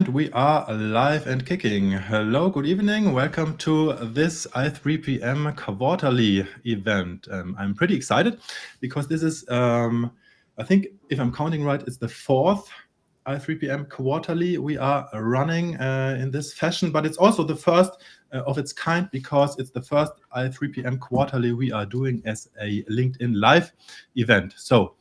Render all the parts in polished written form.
And we are live and kicking. Hello, good evening. Welcome to this I3PM quarterly event. I'm pretty excited because this is, I think if I'm counting right, it's the fourth I3PM quarterly we are running in this fashion, but it's also the first of its kind because it's the first I3PM quarterly we are doing as a LinkedIn Live event. So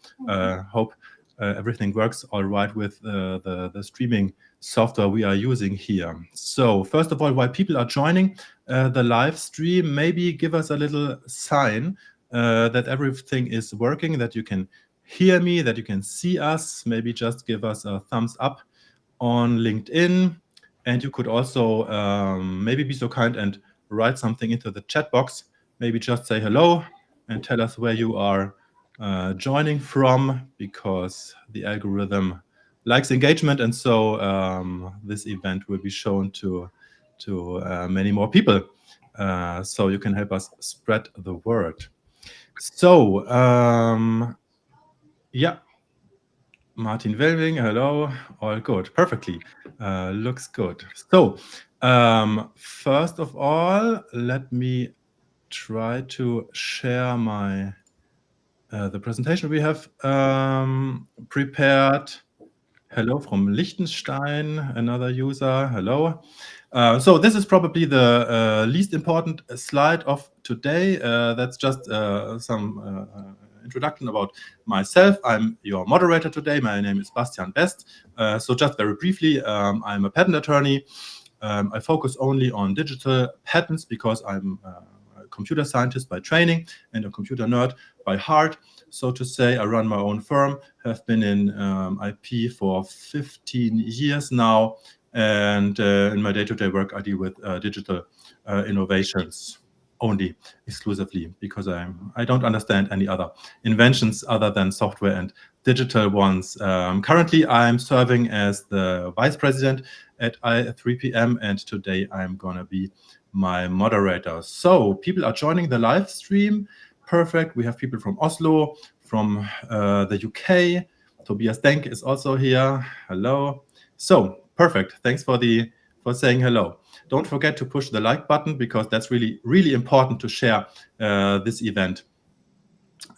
hope everything works all right with the streaming software we are using here. So first of all, while people are joining the live stream, maybe give us a little sign that everything is working, that you can hear me, that you can see us. Maybe just give us a thumbs up on LinkedIn. And you could also maybe be so kind and write something into the chat box. Maybe just say hello and tell us where you are joining from, because the algorithm likes engagement, and so this event will be shown to many more people, so you can help us spread the word. So yeah, Martin Welving, hello, all good, perfectly, looks good. So first of all, let me try to share my the presentation we have prepared. Hello from Liechtenstein, another user. Hello. So this is probably the least important slide of today. That's just some introduction about myself. I'm your moderator today. My name is Bastian Best. So just very briefly, I'm a patent attorney. I focus only on digital patents because I'm a computer scientist by training and a computer nerd by heart, so to say. I run my own firm, have been in IP for 15 years now, and in my day-to-day work I deal with digital innovations only, exclusively, because I don't understand any other inventions other than software and digital ones. Currently I'm serving as the vice president at I3PM, and today I'm gonna be my moderator. So people are joining the live stream. Perfect. We have people from Oslo, from the UK. Tobias Denk is also here. Hello. So perfect. Thanks for saying hello. Don't forget to push the like button, because that's really important to share this event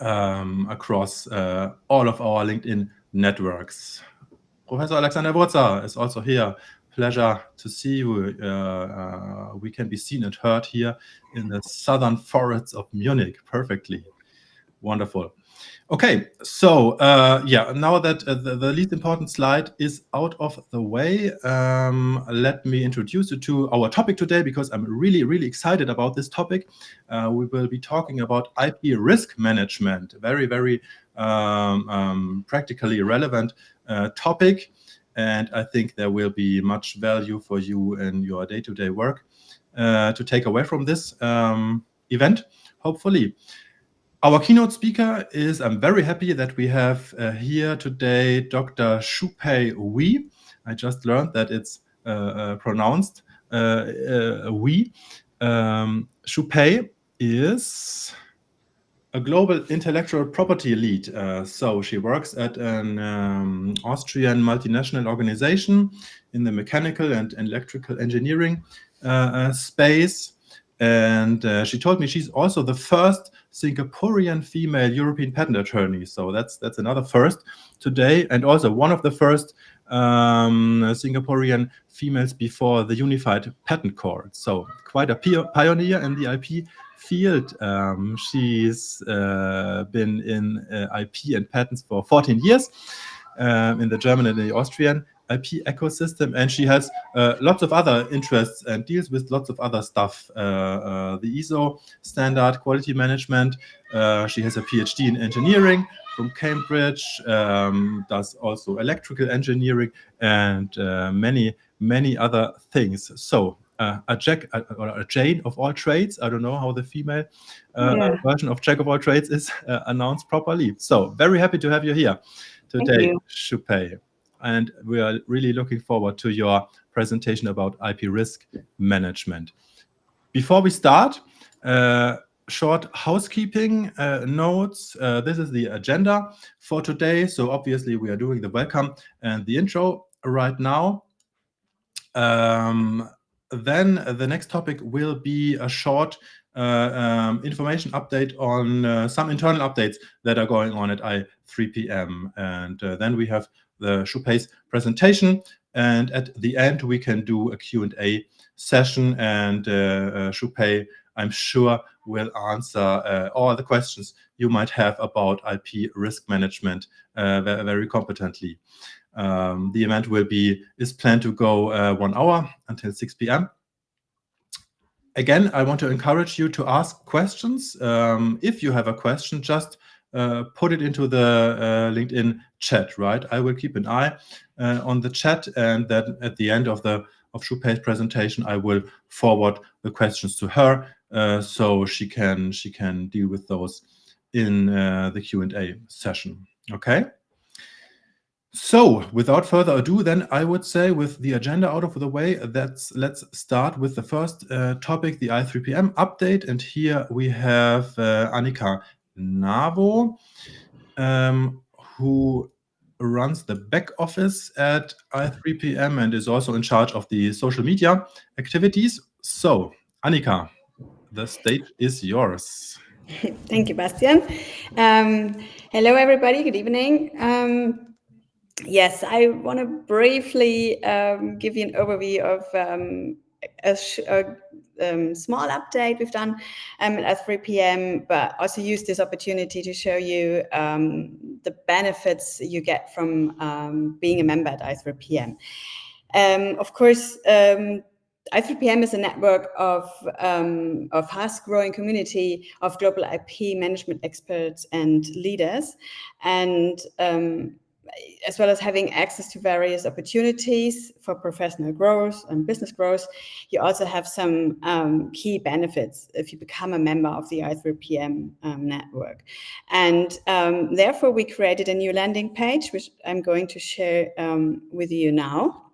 across all of our LinkedIn networks. Professor Alexander Wurzer is also here. Pleasure to see you. We can be seen and heard here in the southern forests of Munich. Perfectly. Wonderful. Okay, so yeah, now that the least important slide is out of the way, let me introduce you to our topic today, because I'm really excited about this topic. We will be talking about IP risk management, a very practically relevant topic. And I think there will be much value for you in your day-to-day work to take away from this event, hopefully. Our keynote speaker is, I'm very happy that we have here today Dr. Shu-Pei Oei. I just learned that it's pronounced Oei. Shu-Pei is a global intellectual property lead. So she works at an Austrian multinational organization in the mechanical and electrical engineering space. And she told me she's also the first Singaporean female European patent attorney. So that's another first today, and also one of the first Singaporean females before the Unified Patent Court. So quite a pioneer in the IP field. She's been in IP and patents for 14 years in the German and the Austrian IP ecosystem, and she has lots of other interests and deals with lots of other stuff. The ISO standard, quality management. She has a PhD in engineering from Cambridge, does also electrical engineering, and many other things. So a Jane of all trades. I don't know how the female version of Jack of all trades is announced properly. So very happy to have you here today, Shu-Pei. And we are really looking forward to your presentation about IP risk management. Before we start, short housekeeping notes. This is the agenda for today. So obviously we are doing the welcome and the intro right now. Then the next topic will be a short information update on some internal updates that are going on at I3PM. And then we have the Shu-Pei's presentation. And at the end, we can do a Q&A session. And Shu-Pei, I'm sure, will answer all the questions you might have about IP risk management very competently. The event is planned to go 1 hour until 6 p.m. Again, I want to encourage you to ask questions. If you have a question, just put it into the LinkedIn chat, right? I will keep an eye on the chat, and then at the end of Shu-Pei's presentation, I will forward the questions to her so she can deal with those in the Q&A session. Okay. So without further ado, then I would say, with the agenda out of the way, let's start with the first topic, the I3PM update. And here we have Annika Navo, who runs the back office at I3PM and is also in charge of the social media activities. So Annika, the stage is yours. Thank you, Bastian. Hello, everybody. Good evening. Yes, I want to briefly give you an overview of a small update we've done at I3PM, but also use this opportunity to show you the benefits you get from being a member at I3PM. Of course, I3PM is a network of fast-growing community of global IP management experts and leaders, and as well as having access to various opportunities for professional growth and business growth. You also have some key benefits if you become a member of the I3PM network. And therefore, we created a new landing page, which I'm going to share with you now.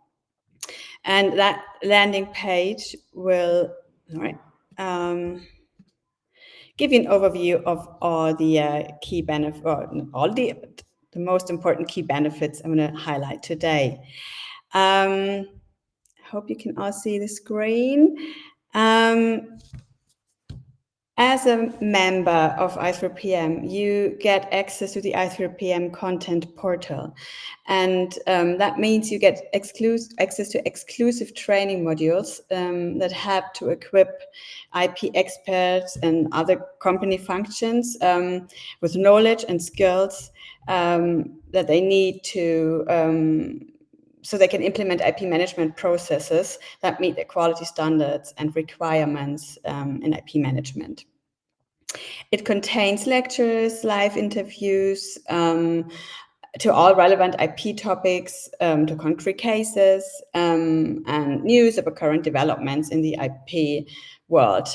And that landing page will give you an overview of all the key benefits, all the most important key benefits I'm going to highlight today. I hope you can all see the screen. As a member of I3PM, you get access to the I3PM content portal. And that means you get access to exclusive training modules that help to equip IP experts and other company functions with knowledge and skills that they need to so they can implement IP management processes that meet the quality standards and requirements in IP management. It contains lectures, live interviews to all relevant IP topics, to concrete cases, and news about current developments in the IP world.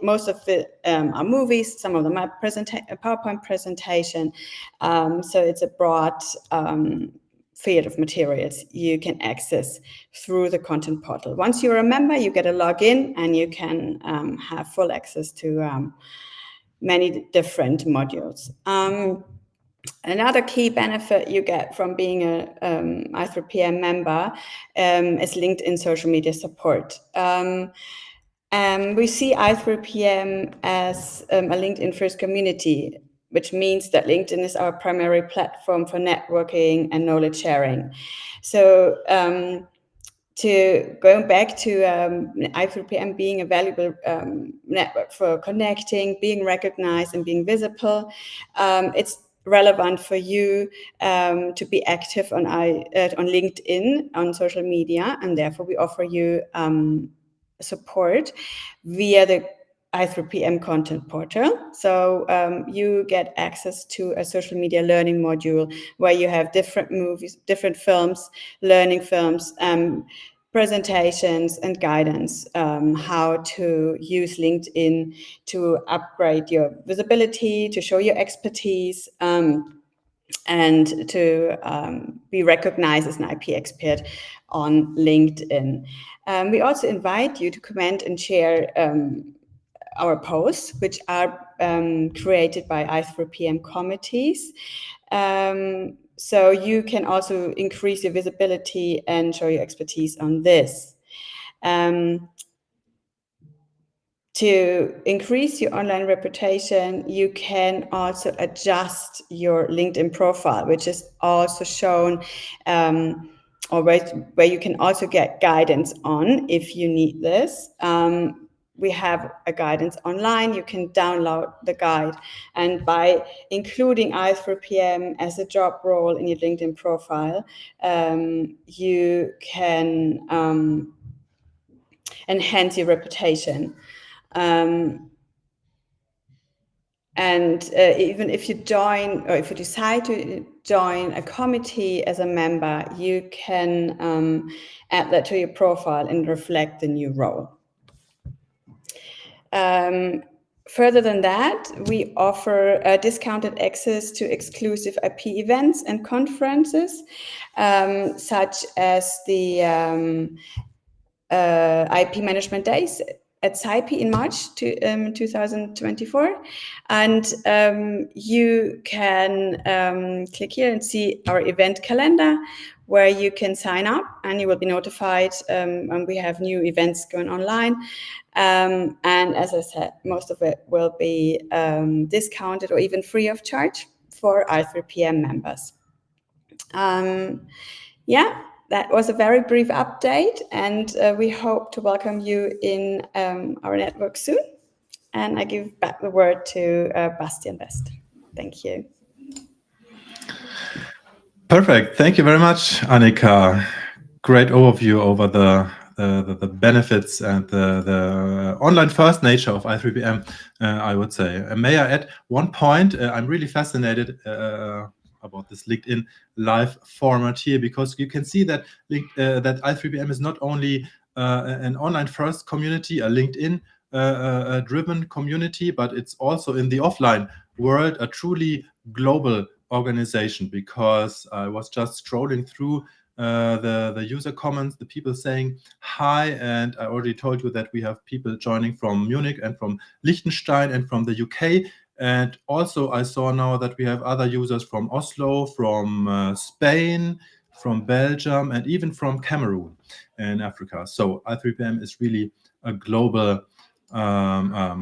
Most of it are movies, some of them are a PowerPoint presentation. So it's a broad field of materials you can access through the content portal. Once you're a member, you get a login and you can have full access to many different modules. Another key benefit you get from being a I3PM member is LinkedIn social media support. We see I3PM as a LinkedIn first community, which means that LinkedIn is our primary platform for networking and knowledge sharing. So going back to I3PM being a valuable network for connecting, being recognized, and being visible, it's relevant for you to be active on LinkedIn, on social media, and therefore we offer you support via the I3PM content portal. So you get access to a social media learning module where you have different movies, different films, learning films, presentations and guidance, how to use LinkedIn to upgrade your visibility, to show your expertise, and to be recognized as an IP expert on LinkedIn. We also invite you to comment and share our posts, which are created by I3PM committees. So you can also increase your visibility and show your expertise on this. To increase your online reputation, you can also adjust your LinkedIn profile, which is also shown, or where you can also get guidance on if you need this. We have a guidance online. You can download the guide, and by including I3PM as a job role in your LinkedIn profile, you can enhance your reputation. And even if you join, or if you decide to join a committee as a member, you can add that to your profile and reflect the new role. Further than that, we offer discounted access to exclusive IP events and conferences, such as the IP Management Days at SciP in March 2024. And you can click here and see our event calendar, where you can sign up and you will be notified when we have new events going online. And as I said, most of it will be discounted or even free of charge for I3PM members. Yeah, that was a very brief update, and we hope to welcome you in our network soon. And I give back the word to Bastian West. Thank you. Perfect. Thank you very much, Annika. Great overview over the benefits and the online first nature of I3PM, I would say. May I add one point? I'm really fascinated about this LinkedIn live format here, because you can see that that I3PM is not only an online first community, a LinkedIn driven community, but it's also in the offline world a truly global organization, because I was just scrolling through the user comments, the people saying hi, and I already told you that we have people joining from Munich and from Liechtenstein and from the UK. And also I saw now that we have other users from Oslo, from Spain, from Belgium, and even from Cameroon in Africa. So I3PM is really a global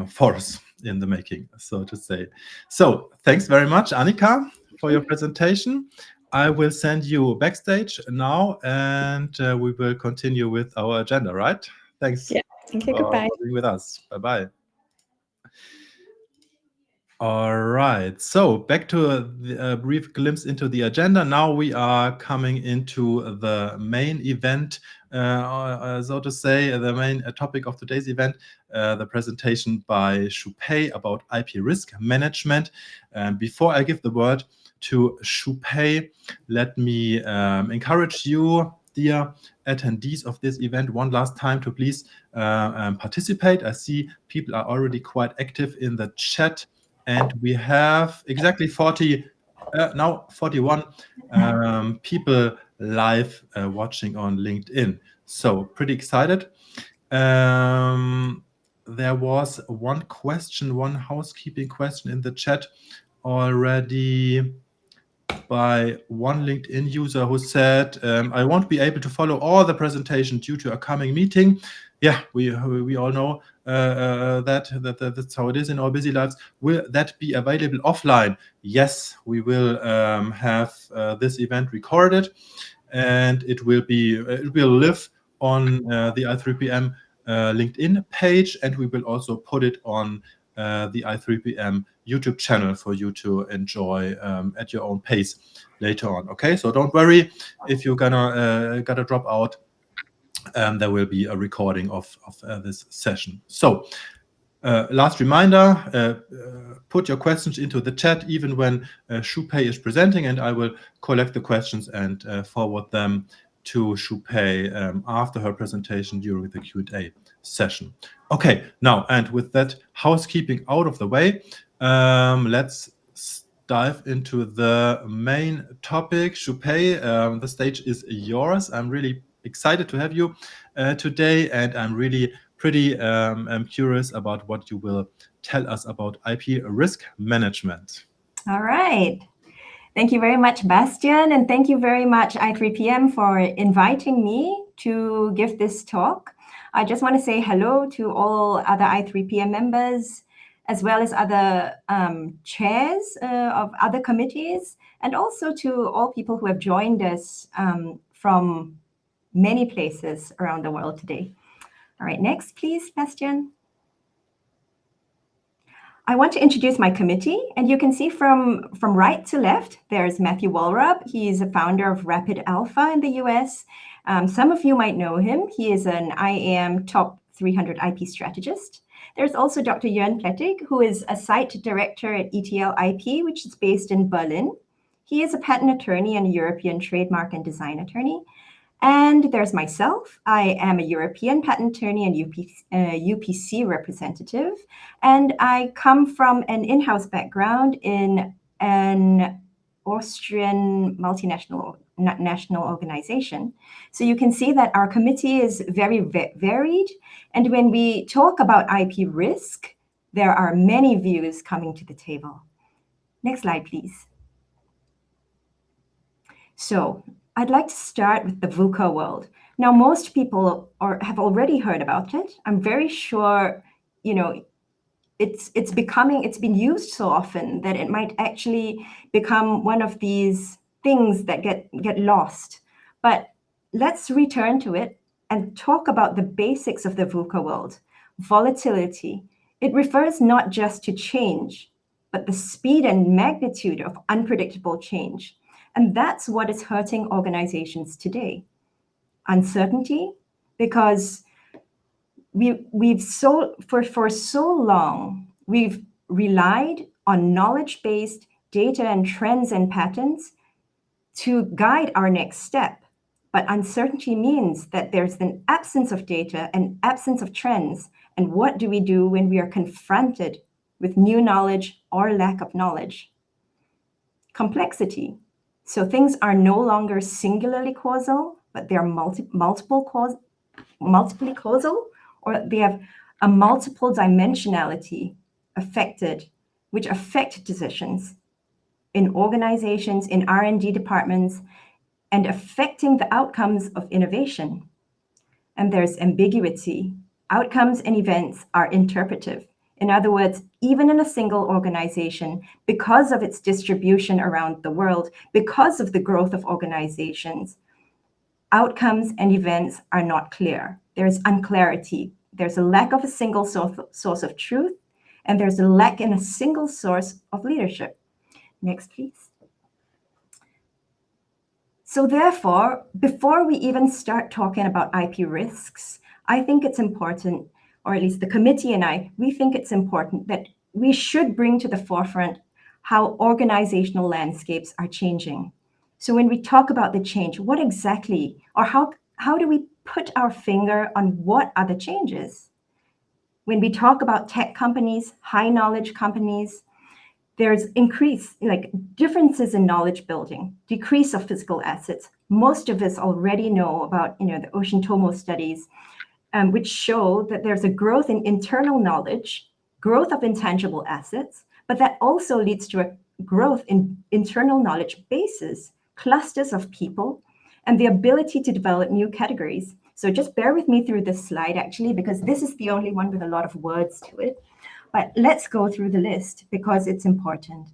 force in the making, so to say. So thanks very much, Annika, for your presentation. I will send you backstage now, and we will continue with our agenda, right? Thanks. Yeah, thank you. Goodbye. For being with us. Bye-bye. All right, so back to a brief glimpse into the agenda. Now we are coming into the main event, so to say, the main topic of today's event, the presentation by Shu-Pei about IP risk management. Before I give the word to Shu-Pei, let me encourage you, dear attendees of this event, one last time to please participate. I see people are already quite active in the chat. And we have exactly 41 people live watching on LinkedIn. So pretty excited. There was one question, one housekeeping question in the chat already by one LinkedIn user who said, I won't be able to follow all the presentation due to a coming meeting. Yeah, we all know that's how it is in our busy lives. Will that be available offline? Yes, we will have this event recorded, and it will live on the I3PM LinkedIn page, and we will also put it on the I3PM YouTube channel for you to enjoy at your own pace later on. Okay, so don't worry if you're gotta drop out. There will be a recording of this session. So last reminder, put your questions into the chat even when Shu-Pei is presenting, and I will collect the questions and forward them to Shu-Pei after her presentation during the Q&A session. Okay, now, and with that housekeeping out of the way, let's dive into the main topic. Shu-Pei, the stage is yours. I'm really excited to have you today, and I'm really pretty curious about what you will tell us about IP risk management. All right. Thank you very much, Bastian, and thank you very much, I3PM, for inviting me to give this talk. I just want to say hello to all other I3PM members, as well as other chairs of other committees, and also to all people who have joined us from many places around the world today. All right, next, please, Bastian. I want to introduce my committee, and you can see from right to left, there's Matthew Walrup. He's a founder of Rapid Alpha in the US. Some of you might know him. He is an IAM top 300 IP strategist. There's also Dr. Jörn Plettig, who is a site director at ETL IP, which is based in Berlin. He is a patent attorney and a European trademark and design attorney. And there's myself. I am a European patent attorney and UPC representative. And I come from an in-house background in an Austrian multinational national organization. So you can see that our committee is very varied. And when we talk about IP risk, there are many views coming to the table. Next slide, please. So I'd like to start with the VUCA world. Now, most people have already heard about it. I'm very sure, you know, it's been used so often that it might actually become one of these things that get lost. But let's return to it and talk about the basics of the VUCA world. Volatility. It refers not just to change, but the speed and magnitude of unpredictable change. And that's what is hurting organizations today. Uncertainty, because for so long, we've relied on knowledge-based data and trends and patterns to guide our next step. But uncertainty means that there's an absence of data and absence of trends. And what do we do when we are confronted with new knowledge or lack of knowledge? Complexity. So things are no longer singularly causal, but they are multiply causal, or they have a multiple dimensionality which affect decisions in organizations, in R&D departments, and affecting the outcomes of innovation. And there's ambiguity. Outcomes and events are interpretive. In other words, even in a single organization, because of its distribution around the world, because of the growth of organizations, outcomes and events are not clear. There's unclarity. There's a lack of a single source of truth, and there's a lack in a single source of leadership. Next, please. So therefore, before we even start talking about IP risks, I think it's important, or at least the committee and we think it's important that we should bring to the forefront how organizational landscapes are changing. So when we talk about the change, what exactly, or how do we put our finger on what are the changes? When we talk about tech companies, high knowledge companies, there's differences in knowledge building, decrease of physical assets. Most of us already know about, the Ocean Tomo studies, which show that there's a growth in internal knowledge, growth of intangible assets, but that also leads to a growth in internal knowledge bases, clusters of people, and the ability to develop new categories. So just bear with me through this slide, actually, because this is the only one with a lot of words to it. But let's go through the list because it's important.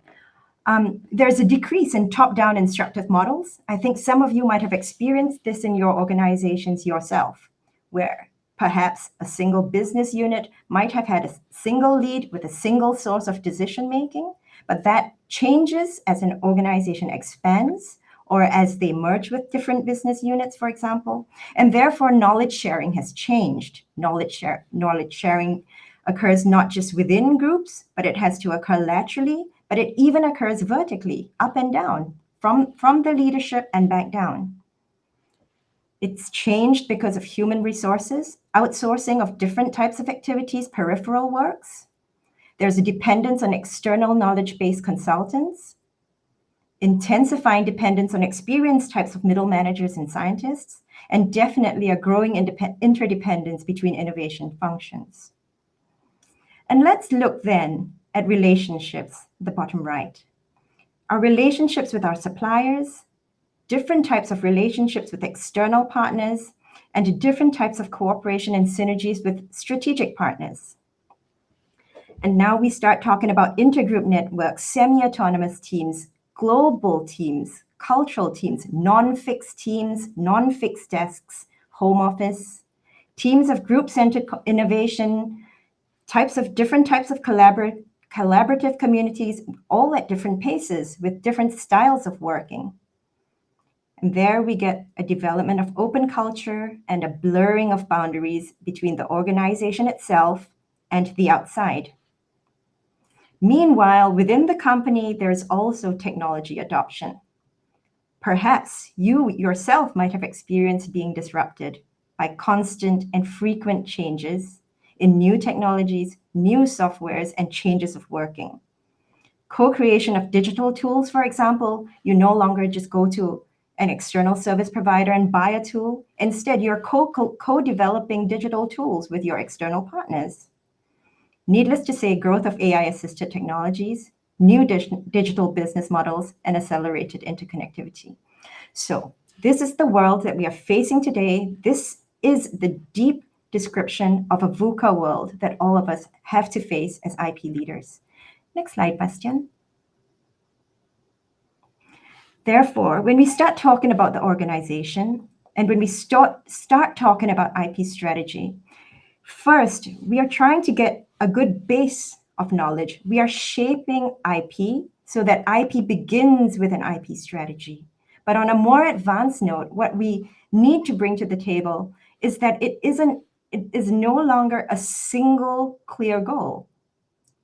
There's a decrease in top-down instructive models. I think some of you might have experienced this in your organizations yourself, where perhaps a single business unit might have had a single lead with a single source of decision-making, but that changes as an organization expands or as they merge with different business units, for example. And therefore, knowledge sharing has changed. Knowledge sharing occurs not just within groups, but it has to occur laterally, but it even occurs vertically, up and down, from the leadership and back down. It's changed because of human resources, outsourcing of different types of activities, peripheral works. There's a dependence on external knowledge-based consultants, intensifying dependence on experienced types of middle managers and scientists, and definitely a growing interdependence between innovation functions. And let's look then at relationships, the bottom right. our relationships with our suppliers, different types of relationships with external partners, and different types of cooperation and synergies with strategic partners. And now we start talking about intergroup networks, semi-autonomous teams, global teams, cultural teams, non-fixed teams, non-fixed desks, home office, teams of group-centered innovation, different types of collaborative communities, all at different paces with different styles of working. And there we get a development of open culture and a blurring of boundaries between the organization itself and the outside. Meanwhile, within the company, there's also technology adoption. Perhaps you yourself might have experienced being disrupted by constant and frequent changes in new technologies, new softwares, and changes of working. Co-creation of digital tools, for example, you no longer just go to an external service provider and buy a tool. Instead, you're co-developing digital tools with your external partners. Needless to say, growth of AI-assisted technologies, new digital business models, and accelerated interconnectivity. So this is the world that we are facing today. This is the deep description of a VUCA world that all of us have to face as IP leaders. Next slide, Bastian. Therefore, when we start talking about the organization and when we start talking about IP strategy, first, we are trying to get a good base of knowledge. We are shaping IP so that IP begins with an IP strategy. But on a more advanced note, what we need to bring to the table is that it is no longer a single clear goal.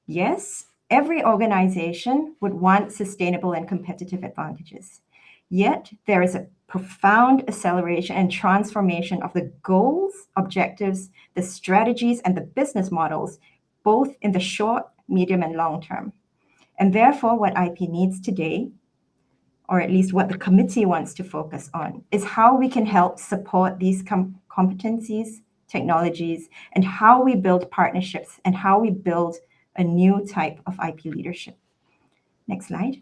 Yes, every organization would want sustainable and competitive advantages. Yet there is a profound acceleration and transformation of the goals, objectives, the strategies, and the business models, both in the short, medium, and long term. And therefore, what IP needs today, or at least what the committee wants to focus on, is how we can help support these competencies, technologies, and how we build partnerships and how we build a new type of IP leadership. Next slide.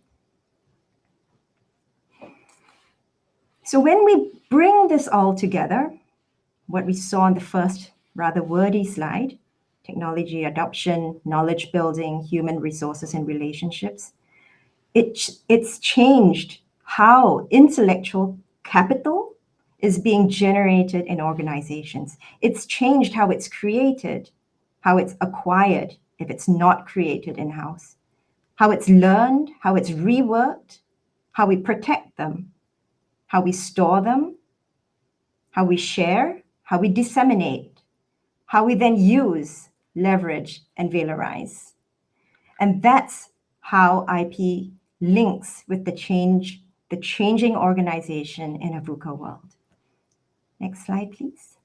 So when we bring this all together, what we saw on the first rather wordy slide, technology adoption, knowledge building, human resources and relationships, it's changed how intellectual capital is being generated in organizations. It's changed how it's created, how it's acquired, if it's not created in-house, how it's learned, how it's reworked, how we protect them, how we store them, how we share, how we disseminate, how we then use, leverage, and valorize. And that's how IP links with the changing organization in a VUCA world. Next slide, please.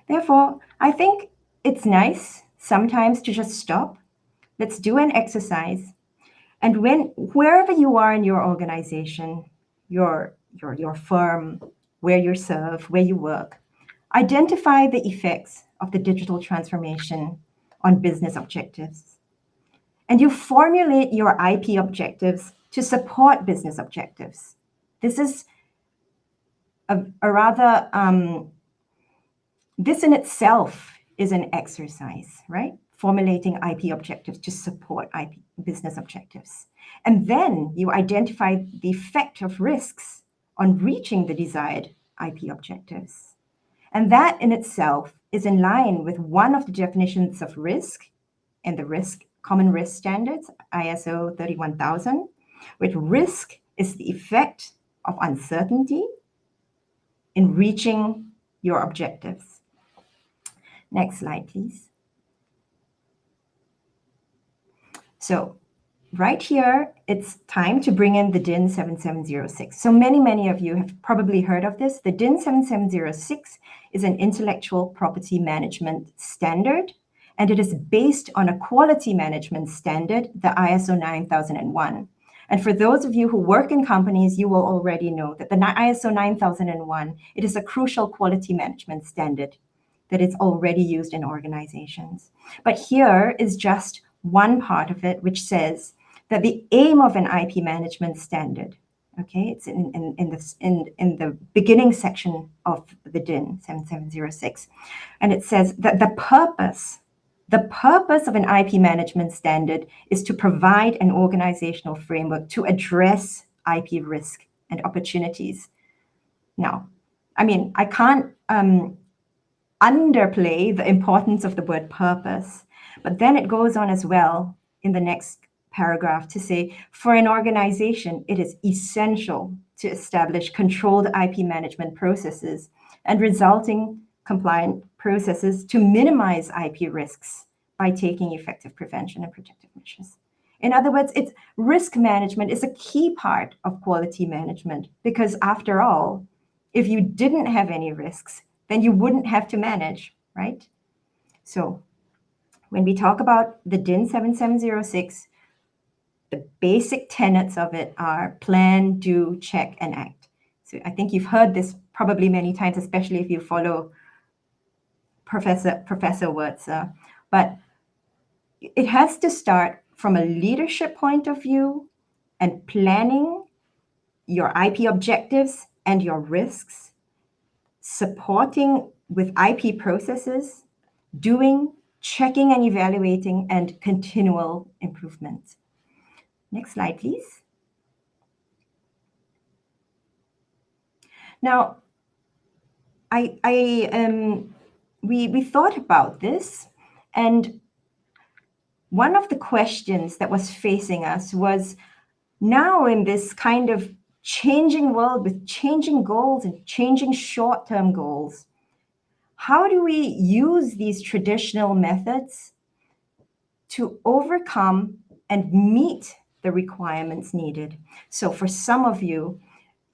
Therefore, I think it's nice sometimes to just stop. Let's do an exercise. And wherever you are in your organization, your firm, where you serve, where you work, identify the effects of the digital transformation on business objectives. And you formulate your IP objectives to support business objectives. This is this in itself is an exercise, right? Formulating IP objectives to support IP business objectives. And then you identify the effect of risks on reaching the desired IP objectives. And that in itself is in line with one of the definitions of risk in the common risk standards, ISO 31000, which risk is the effect of uncertainty in reaching your objectives. Next slide, please. So right here, it's time to bring in the DIN 7706. So many of you have probably heard of this. The DIN 7706 is an intellectual property management standard, and it is based on a quality management standard, the ISO 9001. And for those of you who work in companies, you will already know that the ISO 9001, it is a crucial quality management standard that is already used in organizations. But here is just one part of it, which says that the aim of an IP management standard, okay, it's in the beginning section of the DIN 7706, and it says that the purpose of an IP management standard is to provide an organizational framework to address IP risk and opportunities. Now, I mean, I can't underplay the importance of the word purpose, but then it goes on as well in the next paragraph to say, for an organization, it is essential to establish controlled IP management processes and resulting compliant processes to minimize IP risks by taking effective prevention and protective measures. In other words, risk management is a key part of quality management, because after all, if you didn't have any risks, then you wouldn't have to manage, right? So when we talk about the DIN 7706, the basic tenets of it are plan, do, check, and act. So I think you've heard this probably many times, especially if you follow Professor Wurtzer. But it has to start from a leadership point of view and planning your IP objectives and your risks, supporting with IP processes, doing, checking and evaluating, and continual improvement. Next slide, please. Now, we thought about this, and one of the questions that was facing us was, now in this kind of changing world with changing goals and changing short-term goals, how do we use these traditional methods to overcome and meet the requirements needed? So for some of you,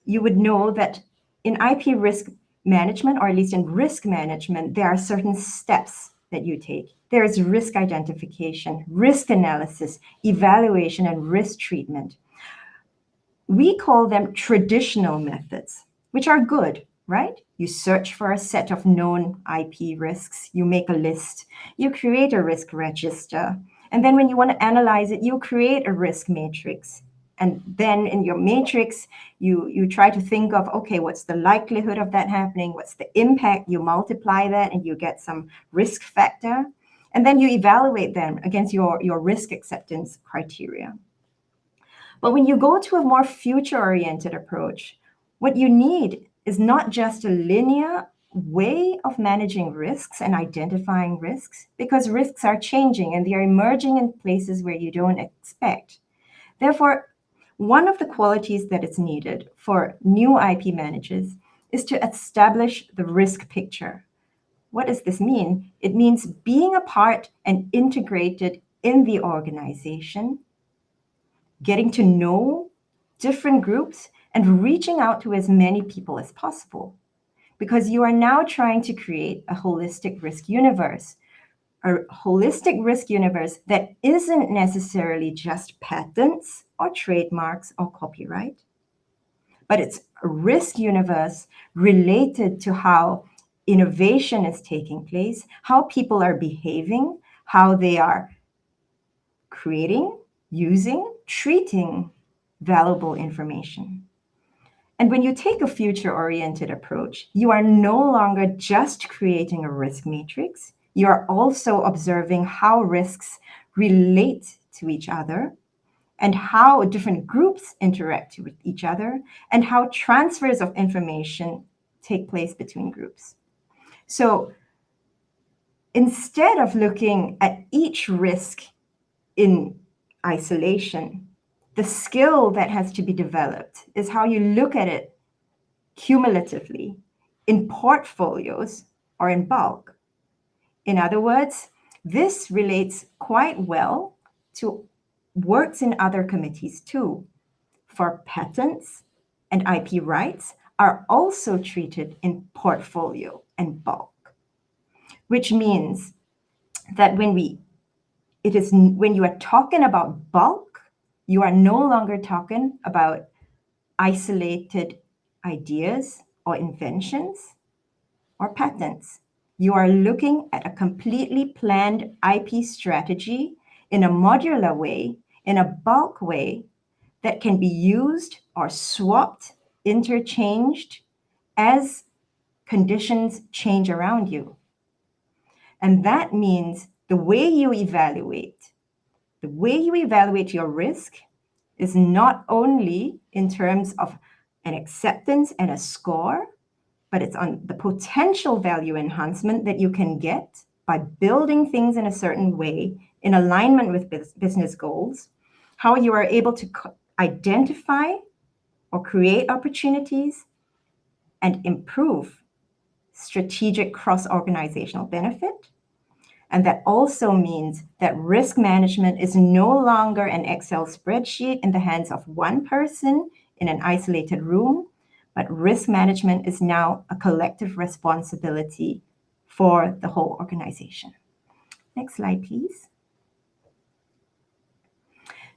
you would know that in IP risk management, or at least in risk management, there are certain steps that you take. There is risk identification, risk analysis, evaluation, and risk treatment. We call them traditional methods, which are good, right? You search for a set of known IP risks, you make a list, you create a risk register, and then when you want to analyze it, you create a risk matrix. And then in your matrix, you try to think of, okay, what's the likelihood of that happening? What's the impact? You multiply that and you get some risk factor. And then you evaluate them against your risk acceptance criteria. But when you go to a more future-oriented approach, what you need is not just a linear way of managing risks and identifying risks, because risks are changing and they are emerging in places where you don't expect. Therefore, one of the qualities that is needed for new IP managers is to establish the risk picture. What does this mean? It means being a part and integrated in the organization, getting to know different groups, and reaching out to as many people as possible. Because you are now trying to create a holistic risk universe that isn't necessarily just patents or trademarks or copyright, but it's a risk universe related to how innovation is taking place, how people are behaving, how they are creating, using, treating valuable information. And when you take a future-oriented approach, you are no longer just creating a risk matrix. You are also observing how risks relate to each other and how different groups interact with each other and how transfers of information take place between groups. So instead of looking at each risk in isolation, the skill that has to be developed is how you look at it cumulatively in portfolios or in bulk. In other words, this relates quite well to works in other committees too. For patents and IP rights are also treated in portfolio and bulk, which means that when you are talking about bulk, you are no longer talking about isolated ideas or inventions or patents. You are looking at a completely planned IP strategy in a modular way in a bulk way that can be used or swapped, interchanged as conditions change around you. And that means the way you evaluate your risk is not only in terms of an acceptance and a score, but it's on the potential value enhancement that you can get by building things in a certain way in alignment with business goals, how you are able to identify or create opportunities and improve strategic cross-organizational benefit. And that also means that risk management is no longer an Excel spreadsheet in the hands of one person in an isolated room, but risk management is now a collective responsibility for the whole organization. Next slide, please.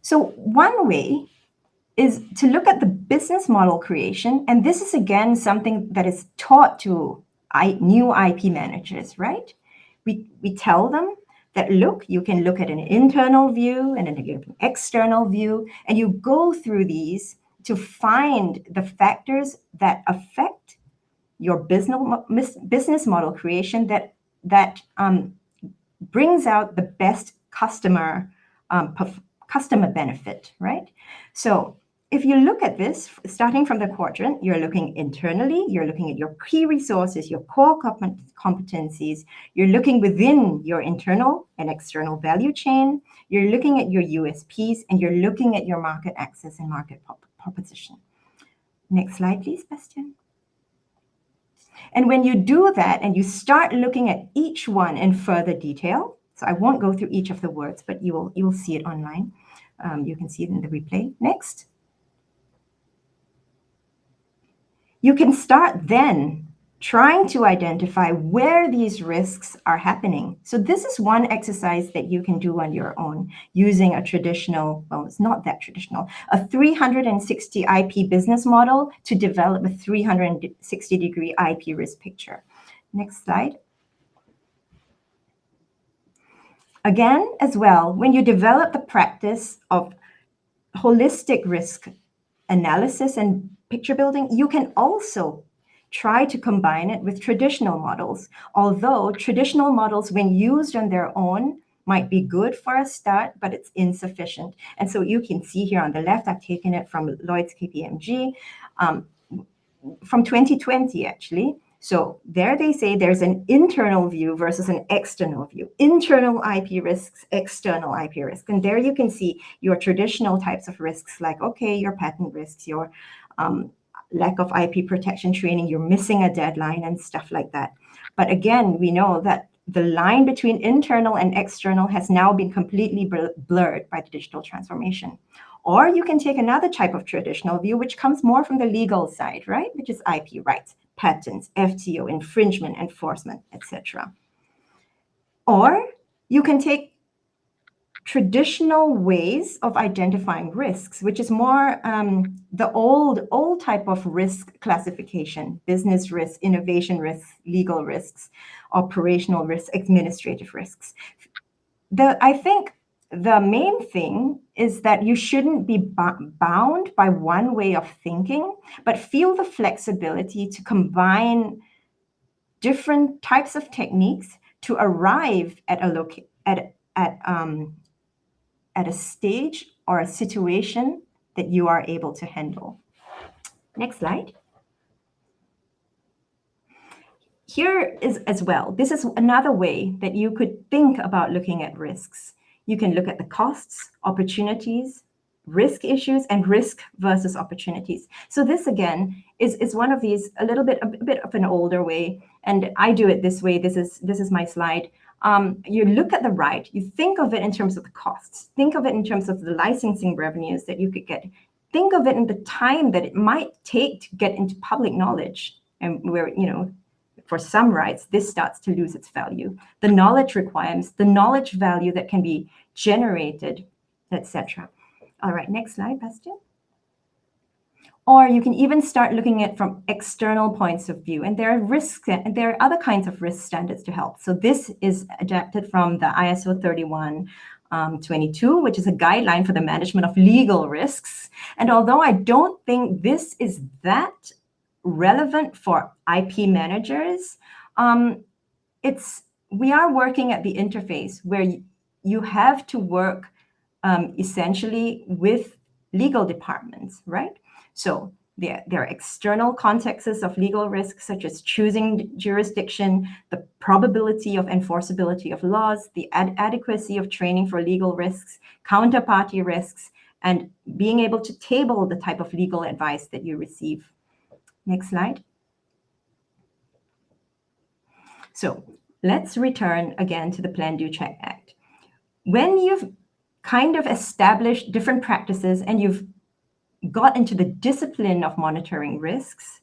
So one way is to look at the business model creation. And this is, again, something that is taught to new IP managers, right? We tell them that, look, you can look at an internal view and an external view, and you go through these to find the factors that affect your business model creation that brings out the best customer benefit, right? So if you look at this, starting from the quadrant, you're looking internally, you're looking at your key resources, your core competencies, you're looking within your internal and external value chain, you're looking at your USPs, and you're looking at your market access and market proposition. Next slide, please, Bastian. And when you do that and you start looking at each one in further detail, so I won't go through each of the words, but you will see it online. You can see it in the replay. Next. You can start then trying to identify where these risks are happening. So this is one exercise that you can do on your own using a traditional, well, it's not that traditional, a 360 IP business model to develop a 360-degree IP risk picture. Next slide. Again, as well, when you develop the practice of holistic risk analysis and picture building, you can also try to combine it with traditional models. Although traditional models, when used on their own, might be good for a start, but it's insufficient. And so you can see here on the left, I've taken it from Lloyd's KPMG from 2020, actually. So there they say there's an internal view versus an external view. Internal IP risks, external IP risks. And there you can see your traditional types of risks, like, okay, your patent risks, your lack of IP protection training, you're missing a deadline and stuff like that. But again, we know that the line between internal and external has now been completely blurred by the digital transformation. Or you can take another type of traditional view, which comes more from the legal side, right? Which is IP rights, patents, FTO, infringement, enforcement, etc. Or you can take traditional ways of identifying risks, which is more the old type of risk classification: business risks, innovation risks, legal risks, operational risks, administrative risks. I think the main thing is that you shouldn't be bound by one way of thinking, but feel the flexibility to combine different types of techniques to arrive at a stage or a situation that you are able to handle. Next slide. Here is as well, this is another way that you could think about looking at risks. You can look at the costs, opportunities, risk issues, and risk versus opportunities. So this again is one of these, a bit of an older way, and I do it this way. This is my slide. You look at the right, you think of it in terms of the costs, think of it in terms of the licensing revenues that you could get, think of it in the time that it might take to get into public knowledge, and where, you know, for some rights, this starts to lose its value. The knowledge requirements, the knowledge value that can be generated, etc. All right, next slide, Bastian. Or you can even start looking at it from external points of view. And there are risks, and there are other kinds of risk standards to help. So this is adapted from the ISO 31 22, which is a guideline for the management of legal risks. And although I don't think this is that relevant for IP managers, we are working at the interface where you have to work essentially with legal departments, right? So there are external contexts of legal risks, such as choosing jurisdiction, the probability of enforceability of laws, the adequacy of training for legal risks, counterparty risks, and being able to table the type of legal advice that you receive. Next slide. So let's return again to the Plan, Do, Check Act. When you've kind of established different practices and you've got into the discipline of monitoring risks,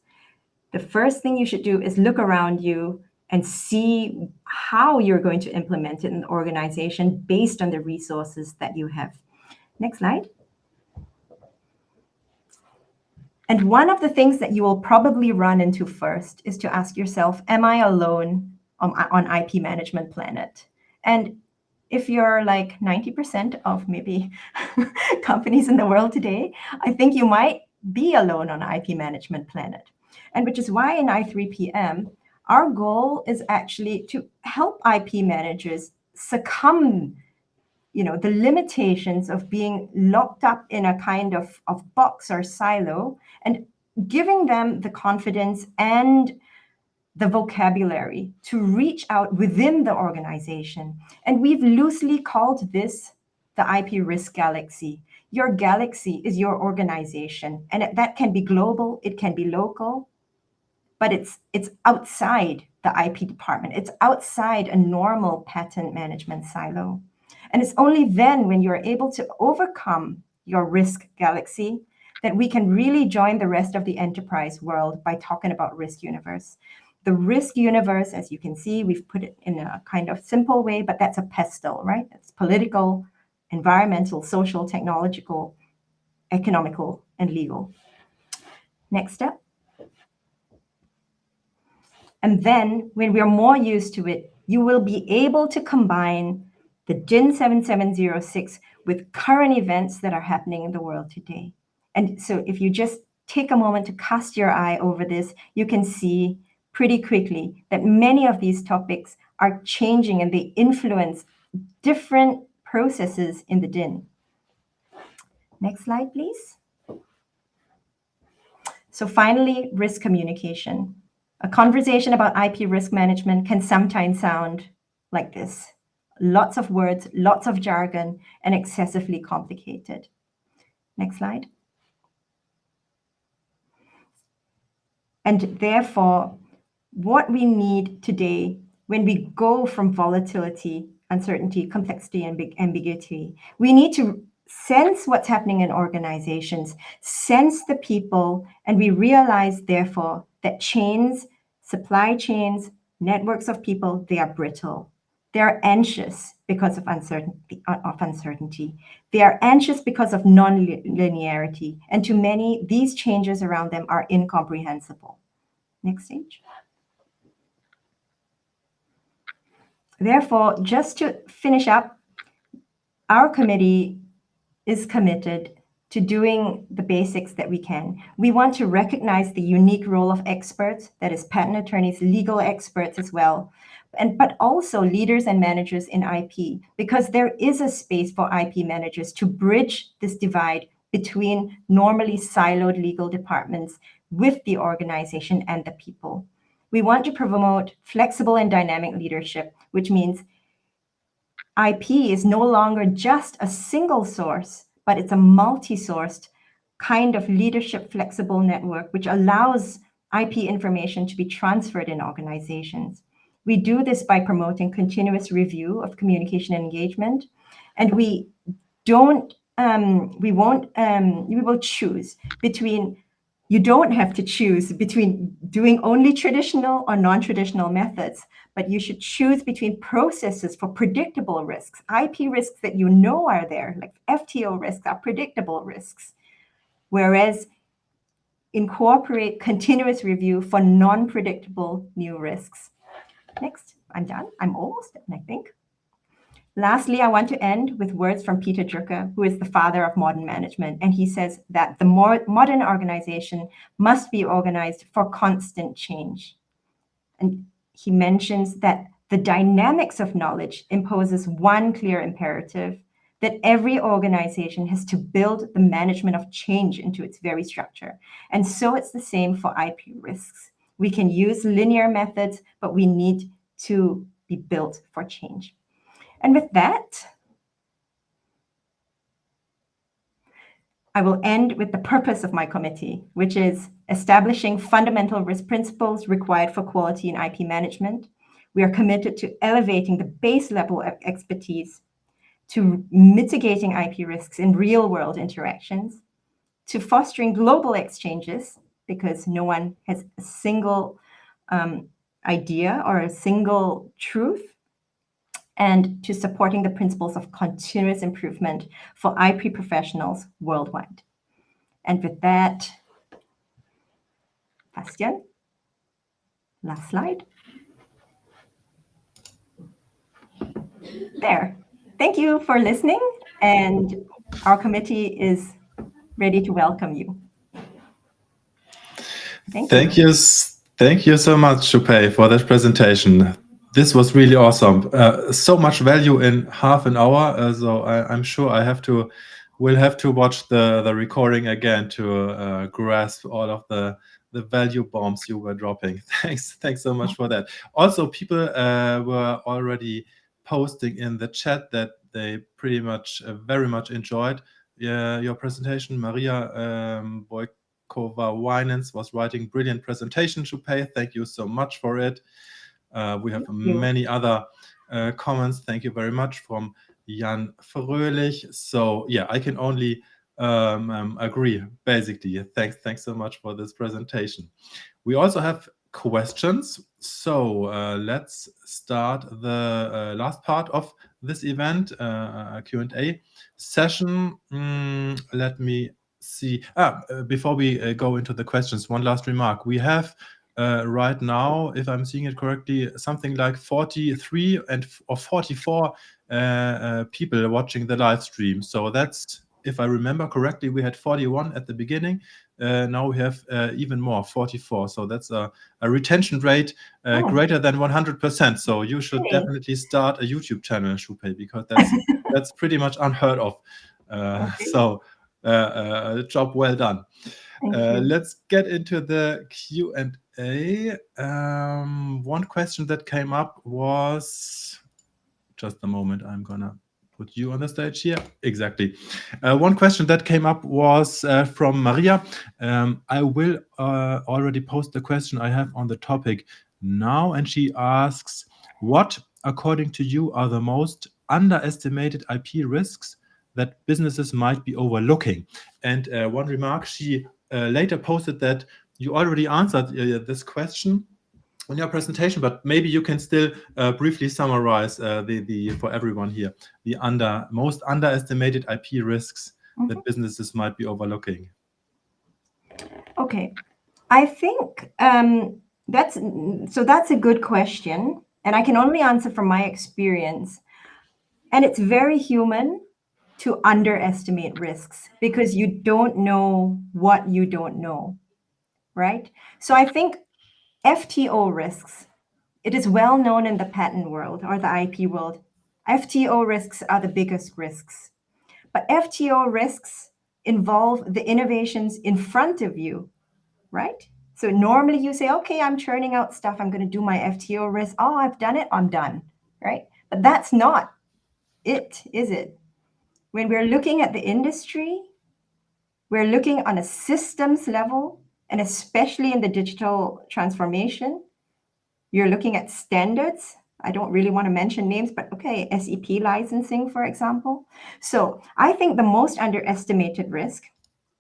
the first thing you should do is look around you and see how you're going to implement it in the organization based on the resources that you have. Next slide. And one of the things that you will probably run into first is to ask yourself, am I alone on IP Management Planet? And if you're like 90% of maybe companies in the world today, I think you might be alone on IP Management Planet. And which is why in I3PM, our goal is actually to help IP managers succumb, the limitations of being locked up in a kind of box or silo, and giving them the confidence and the vocabulary to reach out within the organization. And we've loosely called this the IP risk galaxy. Your galaxy is your organization, and that can be global, it can be local, but it's outside the IP department. It's outside a normal patent management silo. And it's only then, when you're able to overcome your risk galaxy, that we can really join the rest of the enterprise world by talking about risk universe. The risk universe, as you can see, we've put it in a kind of simple way, but that's a pestle, right? It's political, environmental, social, technological, economical, and legal. Next step. And then when we're more used to it, you will be able to combine the DIN 7706 with current events that are happening in the world today. And so if you just take a moment to cast your eye over this, you can see pretty quickly that many of these topics are changing and they influence different processes in the DIN. Next slide, please. So finally, risk communication. A conversation about IP risk management can sometimes sound like this. Lots of words, lots of jargon, and excessively complicated. Next slide. And therefore, what we need today, when we go from volatility, uncertainty, complexity, and ambiguity, we need to sense what's happening in organizations, sense the people, and we realize, therefore, that chains, supply chains, networks of people, they are brittle. They are anxious because of uncertainty. They are anxious because of non-linearity. And to many, these changes around them are incomprehensible. Next stage. Therefore, just to finish up, our committee is committed to doing the basics that we can. We want to recognize the unique role of experts, that is patent attorneys, legal experts as well, but also leaders and managers in IP, because there is a space for IP managers to bridge this divide between normally siloed legal departments with the organization and the people. We want to promote flexible and dynamic leadership, which means IP is no longer just a single source, but it's a multi-sourced kind of leadership flexible network, which allows IP information to be transferred in organizations. We do this by promoting continuous review of communication and engagement, and we will choose between. You don't have to choose between doing only traditional or non-traditional methods, but you should choose between processes for predictable risks. IP risks that you know are there, like FTO risks, are predictable risks, whereas incorporate continuous review for non-predictable new risks. Next, I'm done. I'm almost done, I think. Lastly, I want to end with words from Peter Drucker, who is the father of modern management. And he says that the modern organization must be organized for constant change. And he mentions that the dynamics of knowledge imposes one clear imperative, that every organization has to build the management of change into its very structure. And so it's the same for IP risks. We can use linear methods, but we need to be built for change. And with that, I will end with the purpose of my committee, which is establishing fundamental risk principles required for quality in IP management. We are committed to elevating the base level of expertise, to mitigating IP risks in real-world interactions, to fostering global exchanges, because no one has a single idea or a single truth, and to supporting the principles of continuous improvement for IP professionals worldwide. And with that, Bastian, last slide. There. Thank you for listening, and our committee is ready to welcome you. Thank you so much, Shu-Pei, for that presentation. This was really awesome. So much value in half an hour. So I'm sure we'll have to watch the recording again to grasp all of the value bombs you were dropping. Thanks so much for that. Also, people were already posting in the chat that they pretty much very much enjoyed your presentation. Maria Boykova-Winans was writing brilliant presentation, Shu-Pei. Thank you so much for it. We have many other comments. Thank you very much from Jan Fröhlich. So yeah, I can only agree, basically. Thanks so much for this presentation. We also have questions. So let's start the last part of this event, Q&A session. Let me see. Before we go into the questions, one last remark. We have right now, if I'm seeing it correctly, something like 43 or 44 people watching the live stream. So that's, if I remember correctly, we had 41 at the beginning. Now we have even more, 44. So that's a retention rate greater than 100%. So you should definitely start a YouTube channel, Shu-Pei, because that's pretty much unheard of. So job well done. Let's get into the Q&A. One question that came up was, just a moment, I'm gonna put you on the stage here. Exactly. One question that came up was from Maria. I will already post the question I have on the topic now, and she asks, what, according to you, are the most underestimated IP risks that businesses might be overlooking? And one remark, she later posted that you already answered this question on your presentation, but maybe you can still briefly summarize for everyone here, the most underestimated IP risks that businesses might be overlooking. Okay, I think that's a good question, and I can only answer from my experience. And it's very human to underestimate risks because you don't know what you don't know, right? So I think FTO risks, it is well known in the patent world or the IP world. FTO risks are the biggest risks. But FTO risks involve the innovations in front of you, right? So normally you say, okay, I'm churning out stuff. I'm going to do my FTO risk. Oh, I've done it. I'm done, right? But that's not it, is it? When we're looking at the industry, we're looking on a systems level, and especially in the digital transformation, you're looking at standards. I don't really want to mention names, but okay, SEP licensing, for example. So I think the most underestimated risk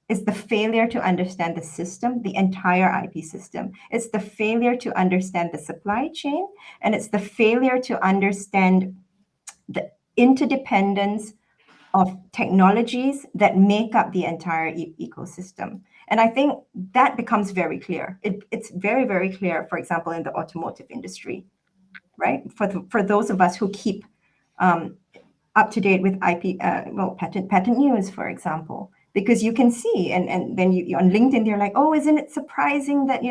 is the failure to understand the system, the entire IP system. It's the failure to understand the supply chain, and it's the failure to understand the interdependence of technologies that make up the entire ecosystem. And I think that becomes very clear. It's very, very clear, for example, in the automotive industry, right? For those of us who keep up to date with patent news, for example, because you can see, and then you on LinkedIn, they're like, oh, isn't it surprising that,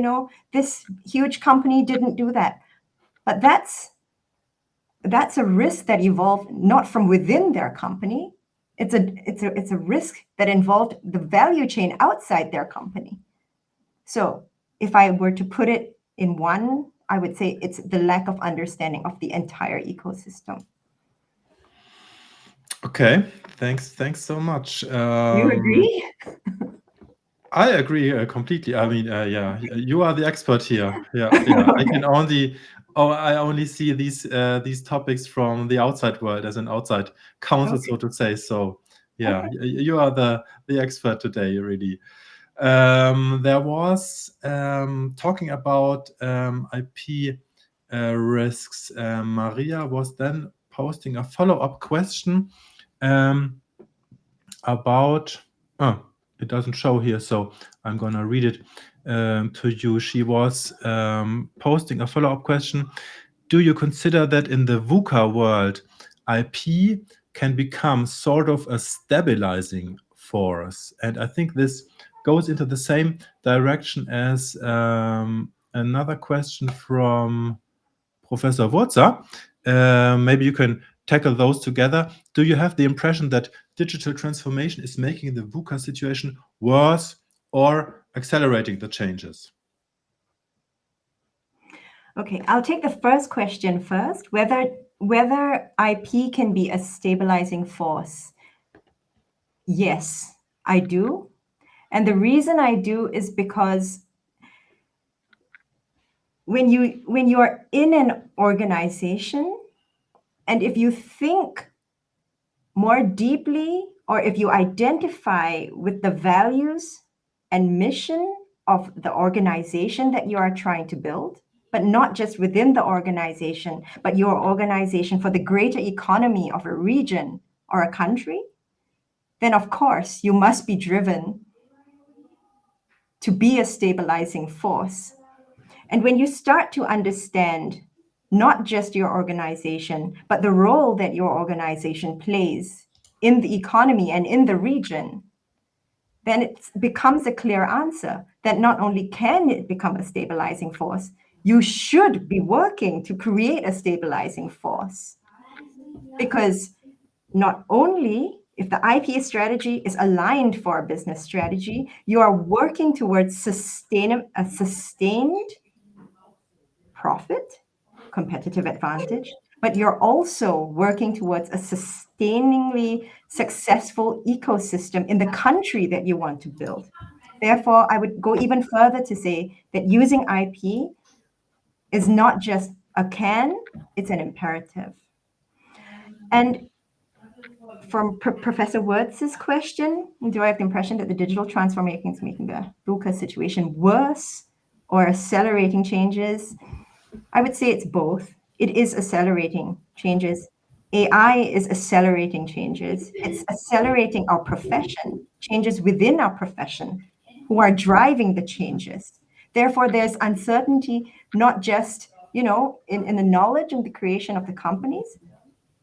this huge company didn't do that? But that's a risk that evolved not from within their company. It's a risk that involved the value chain outside their company. So if I were to put it in one, I would say it's the lack of understanding of the entire ecosystem. Okay, thanks so much. You agree? I agree completely. I mean, yeah, you are the expert here. Yeah. I only see these topics from the outside world as an outside counsel, so to say. So, yeah, you are the expert today, really. There was talking about IP risks. Maria was then posting a follow-up question about. It doesn't show here, so I'm gonna read it to you. She was posting a follow-up question. Do you consider that in the VUCA world, IP can become sort of a stabilizing force? And I think this goes into the same direction as another question from Professor Wurzer. Maybe you can tackle those together. Do you have the impression that digital transformation is making the VUCA situation worse or accelerating the changes? Okay, I'll take the first question first, whether IP can be a stabilizing force. Yes, I do. And the reason I do is because when you are in an organization, and if you think more deeply, or if you identify with the values and mission of the organization that you are trying to build, but not just within the organization, but your organization for the greater economy of a region or a country, then of course you must be driven to be a stabilizing force. And when you start to understand not just your organization, but the role that your organization plays in the economy and in the region, then it becomes a clear answer that not only can it become a stabilizing force, you should be working to create a stabilizing force. Because not only if the IP strategy is aligned for a business strategy, you are working towards a sustained profit, competitive advantage, but you're also working towards a sustainingly successful ecosystem in the country that you want to build. Therefore, I would go even further to say that using IP is not just a can, it's an imperative. And from Professor Wurz's question, do I have the impression that the digital transformation is making the VUCA situation worse or accelerating changes? I would say it's both. It is accelerating changes. AI is accelerating changes. It's accelerating our profession, changes within our profession, who are driving the changes. Therefore, there's uncertainty, not just, in the knowledge and the creation of the companies,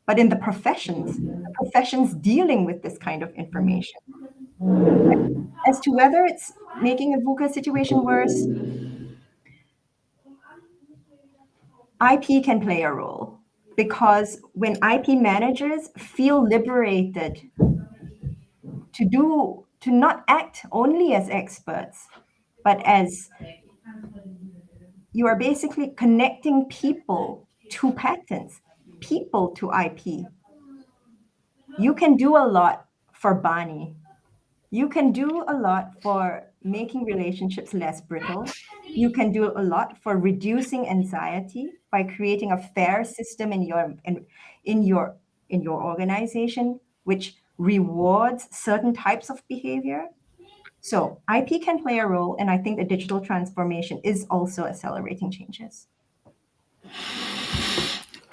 but in the professions dealing with this kind of information. As to whether it's making a VUCA situation worse, IP can play a role, because when IP managers feel liberated to not act only as experts, but as you are basically connecting people to patents, people to IP. You can do a lot for Bani. You can do a lot for making relationships less brittle. You can do a lot for reducing anxiety by creating a fair system in your organization, which rewards certain types of behavior. So IP can play a role, and I think the digital transformation is also accelerating changes.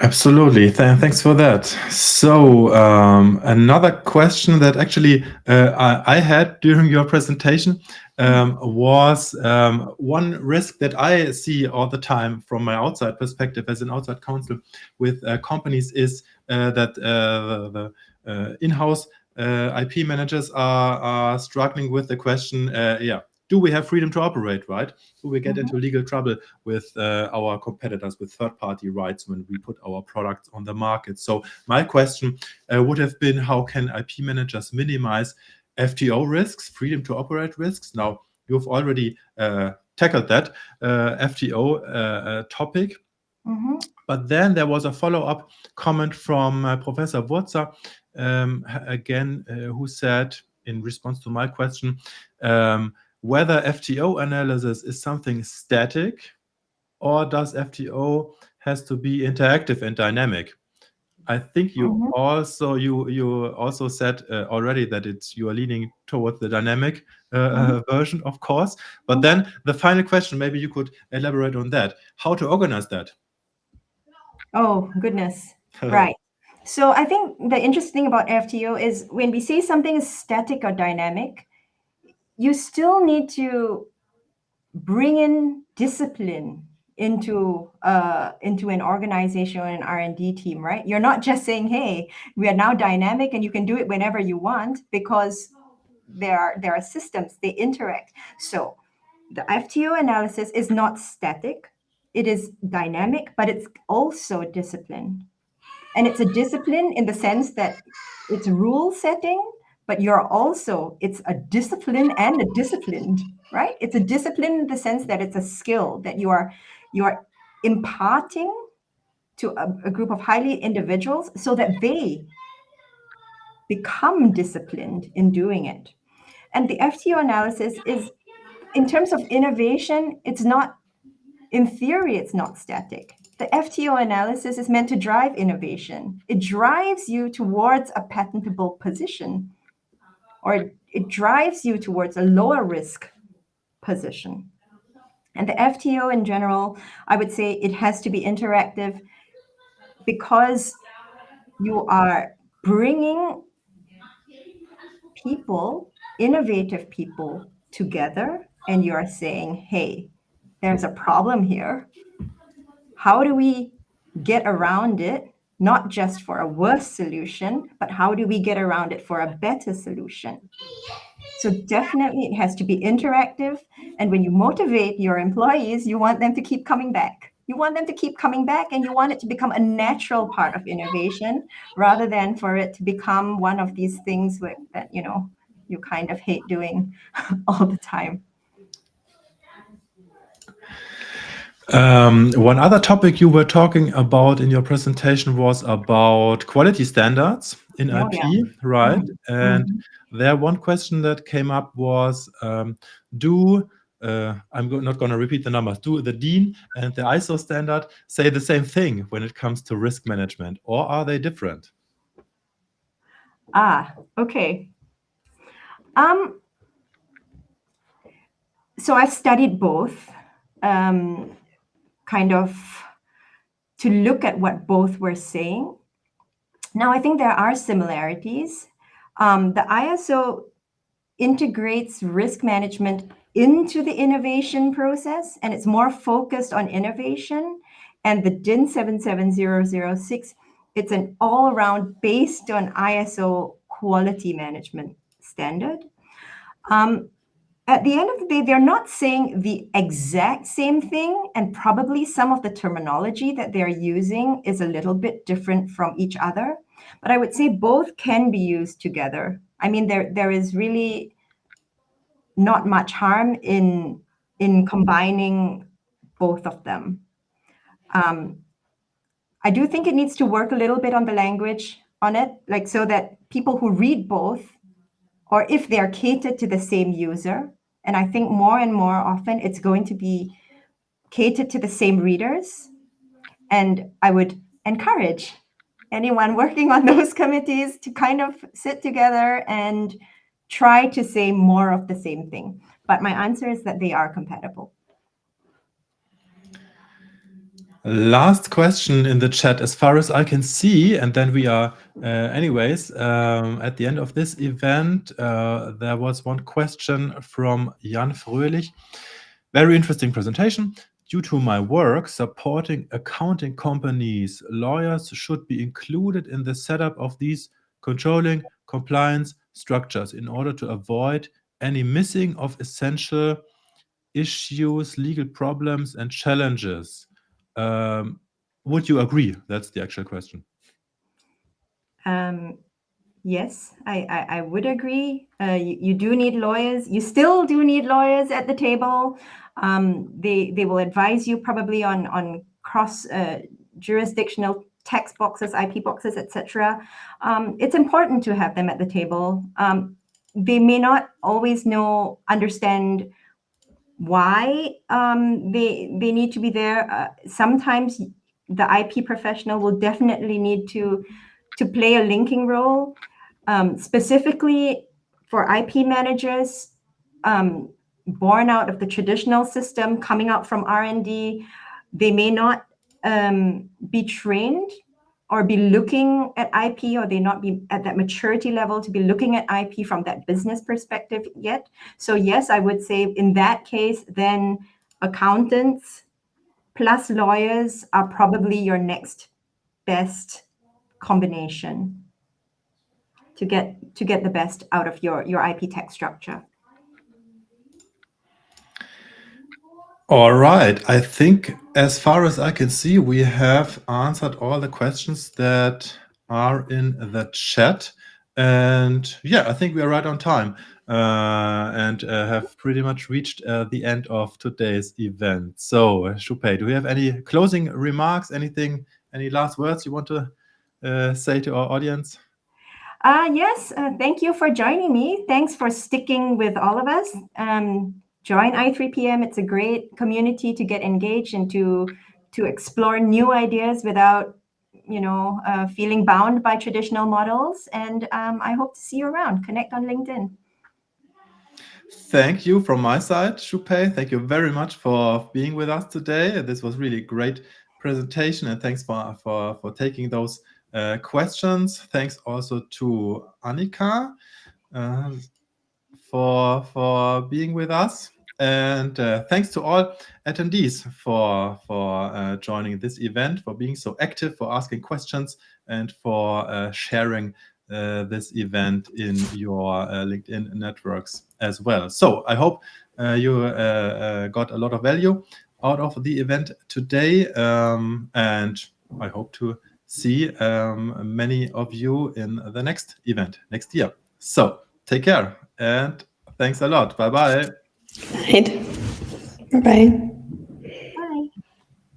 Absolutely. Thanks for that. So another question that actually I had during your presentation, was one risk that I see all the time from my outside perspective as an outside counsel with companies is that the in-house IP managers are struggling with the question, do we have freedom to operate, right? Do we get into legal trouble with our competitors, with third-party rights when we put our products on the market? So my question would have been, how can IP managers minimize FTO risks, freedom to operate risks? Now, you've already tackled that FTO topic. But then there was a follow-up comment from Professor VUCA, again, who said, in response to my question, whether FTO analysis is something static, or does FTO has to be interactive and dynamic? I think you also said already that you are leaning towards the dynamic version, of course. But then the final question, maybe you could elaborate on that. How to organize that? Oh, goodness. Right. So I think the interesting thing about FTO is when we say something is static or dynamic, you still need to bring in discipline into an organization or an R&D team, right? You're not just saying, hey, we are now dynamic and you can do it whenever you want, because there are systems, they interact. So the FTO analysis is not static, it is dynamic, but it's also discipline. And it's a discipline in the sense that it's rule setting, but it's a discipline and a disciplined, right? It's a discipline in the sense that it's a skill that you are imparting to a group of highly individuals so that they become disciplined in doing it. And the FTO analysis is, in terms of innovation, in theory, it's not static. The FTO analysis is meant to drive innovation. It drives you towards a patentable position, or it drives you towards a lower risk position. And the FTO in general, I would say it has to be interactive, because you are bringing people, innovative people, together, and you are saying, hey, there's a problem here. How do we get around it? Not just for a worse solution, but how do we get around it for a better solution? So definitely it has to be interactive. And when you motivate your employees, you want them to keep coming back. You want them to keep coming back, and you want it to become a natural part of innovation, rather than for it to become one of these things that you kind of hate doing all the time. One other topic you were talking about in your presentation was about quality standards in IP, right? And there one question that came up was, I'm not going to repeat the numbers, do the DIN and the ISO standard say the same thing when it comes to risk management, or are they different? Okay. So I've studied both, kind of to look at what both were saying. Now, I think there are similarities. The ISO integrates risk management into the innovation process, and it's more focused on innovation. And the DIN 77006, it's an all-around based on ISO quality management standard. At the end of the day, they're not saying the exact same thing, and probably some of the terminology that they're using is a little bit different from each other. But I would say both can be used together. I mean, there is really not much harm in combining both of them. I do think it needs to work a little bit on the language on it, like so that people who read both, or if they're catered to the same user, and I think more and more often it's going to be catered to the same readers. And I would encourage anyone working on those committees to kind of sit together and try to say more of the same thing. But my answer is that they are compatible. Last question in the chat, as far as I can see, and then we are, anyways, at the end of this event, there was one question from Jan Fröhlich. Very interesting presentation. Due to my work supporting accounting companies, lawyers should be included in the setup of these controlling compliance structures in order to avoid any missing of essential issues, legal problems, and challenges. Would you agree? That's the actual question. Yes, I would agree. You do need lawyers. You still do need lawyers at the table. They will advise you probably on cross jurisdictional tax boxes, IP boxes, etc. It's important to have them at the table. They may not always understand why they need to be there. Sometimes the IP professional will definitely need to play a linking role. Specifically for IP managers, born out of the traditional system, coming out from R&D, they may not be trained or be looking at IP, or they not be at that maturity level to be looking at IP from that business perspective yet. So yes, I would say in that case, then accountants plus lawyers are probably your next best combination to get the best out of your IP tech structure. All right. I think as far as I can see, we have answered all the questions that are in the chat. And yeah, I think we are right on time and have pretty much reached the end of today's event. So, Shu-Pei, do we have any closing remarks? Anything, any last words you want to say to our audience? Yes, thank you for joining me. Thanks for sticking with all of us. Join I3PM. It's a great community to get engaged and to explore new ideas without, feeling bound by traditional models. And I hope to see you around. Connect on LinkedIn. Thank you from my side, Shu-Pei. Thank you very much for being with us today. This was really a great presentation, and thanks for taking those questions. Thanks also to Annika for being with us, and thanks to all attendees for joining this event, for being so active, for asking questions, and for sharing this event in your LinkedIn networks as well. So I hope you got a lot of value out of the event today, and I hope to see many of you in the next event next year. So take care and thanks a lot. Bye-bye. Good night. Bye-bye.